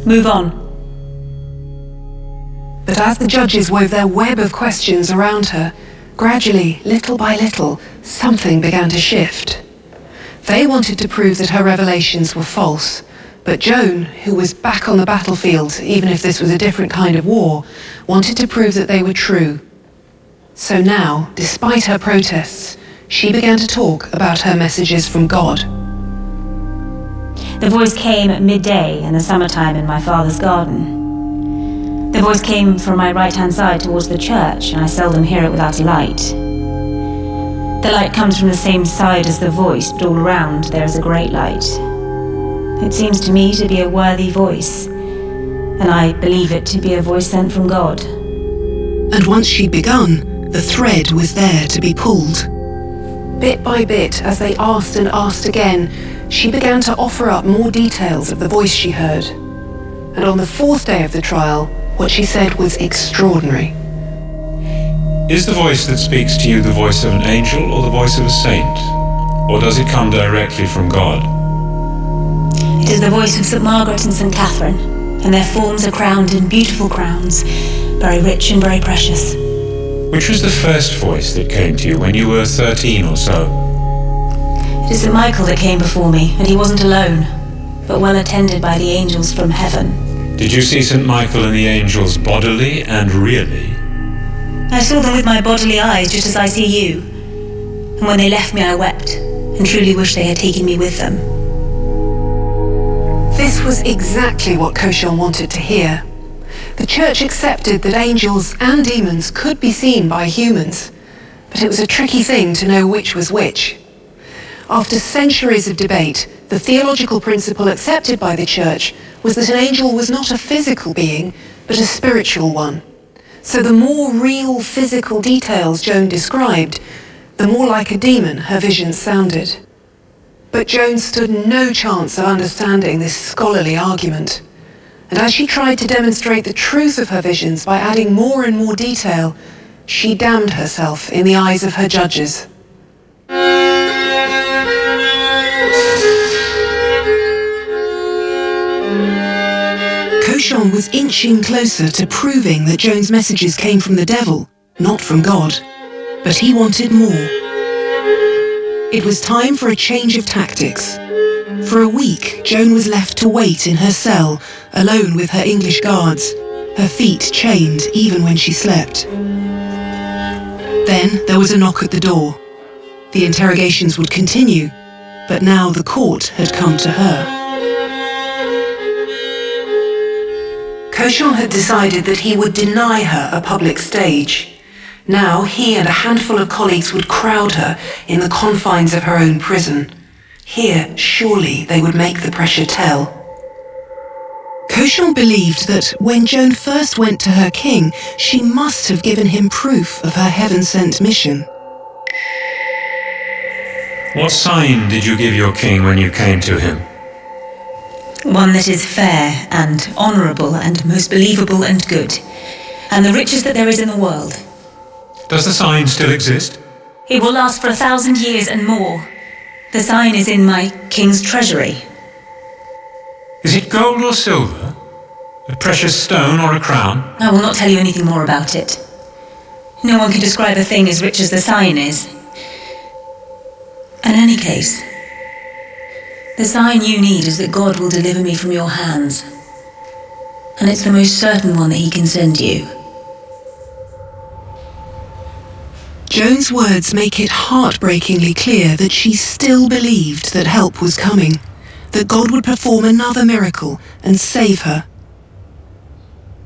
Move on. But as the judges wove their web of questions around her, gradually, little by little, something began to shift. They wanted to prove that her revelations were false, but Joan, who was back on the battlefield, even if this was a different kind of war, wanted to prove that they were true. So now, despite her protests, she began to talk about her messages from God. The voice came at midday in the summertime in my father's garden. The voice came from my right-hand side towards the church, and I seldom hear it without a light. The light comes from the same side as the voice, but all around there is a great light. It seems to me to be a worthy voice, and I believe it to be a voice sent from God. And once she'd begun, the thread was there to be pulled. Bit by bit, as they asked and asked again, she began to offer up more details of the voice she heard. And on the fourth day of the trial, what she said was extraordinary. Is the voice that speaks to you the voice of an angel or the voice of a saint? Or does it come directly from God? It is the voice of St. Margaret and St. Catherine, and their forms are crowned in beautiful crowns, very rich and very precious. Which was the first voice that came to you when you were 13 or so? It is St. Michael that came before me, and he wasn't alone, but well attended by the angels from heaven. Did you see St. Michael and the angels bodily and really? I saw them with my bodily eyes, just as I see you. And when they left me, I wept, and truly wished they had taken me with them. This was exactly what Cauchon wanted to hear. The church accepted that angels and demons could be seen by humans, but it was a tricky thing to know which was which. After centuries of debate, the theological principle accepted by the church was that an angel was not a physical being, but a spiritual one. So the more real physical details Joan described, the more like a demon her visions sounded. But Joan stood no chance of understanding this scholarly argument. And as she tried to demonstrate the truth of her visions by adding more and more detail, she damned herself in the eyes of her judges. Cauchon was inching closer to proving that Joan's messages came from the devil, not from God. But he wanted more. It was time for a change of tactics. For a week, Joan was left to wait in her cell, alone with her English guards, her feet chained even when she slept. Then there was a knock at the door. The interrogations would continue, but now the court had come to her. Cauchon had decided that he would deny her a public stage. Now he and a handful of colleagues would crowd her in the confines of her own prison. Here, surely, they would make the pressure tell. Cauchon believed that when Joan first went to her king, she must have given him proof of her heaven-sent mission. What sign did you give your king when you came to him? One that is fair and honourable and most believable and good, and the richest that there is in the world. Does the sign still exist? It will last for 1,000 years and more. The sign is in my king's treasury. Is it gold or silver? A precious stone or a crown? I will not tell you anything more about it. No one can describe a thing as rich as the sign is. In any case, the sign you need is that God will deliver me from your hands. And it's the most certain one that he can send you. Joan's words make it heartbreakingly clear that she still believed that help was coming, that God would perform another miracle and save her.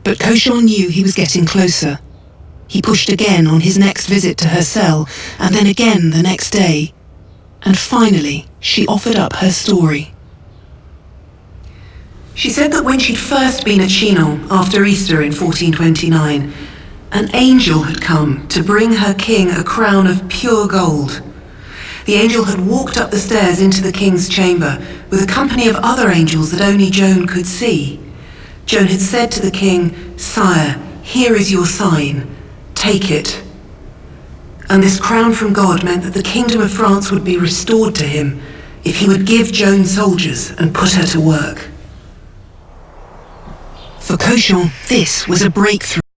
But Cauchon knew he was getting closer. He pushed again on his next visit to her cell, and then again the next day. And finally, she offered up her story. She said that when she'd first been at Chinon after Easter in 1429, an angel had come to bring her king a crown of pure gold. The angel had walked up the stairs into the king's chamber with a company of other angels that only Joan could see. Joan had said to the king, "Sire, here is your sign. Take it." And this crown from God meant that the kingdom of France would be restored to him if he would give Joan soldiers and put her to work. For Koshan, this was a breakthrough.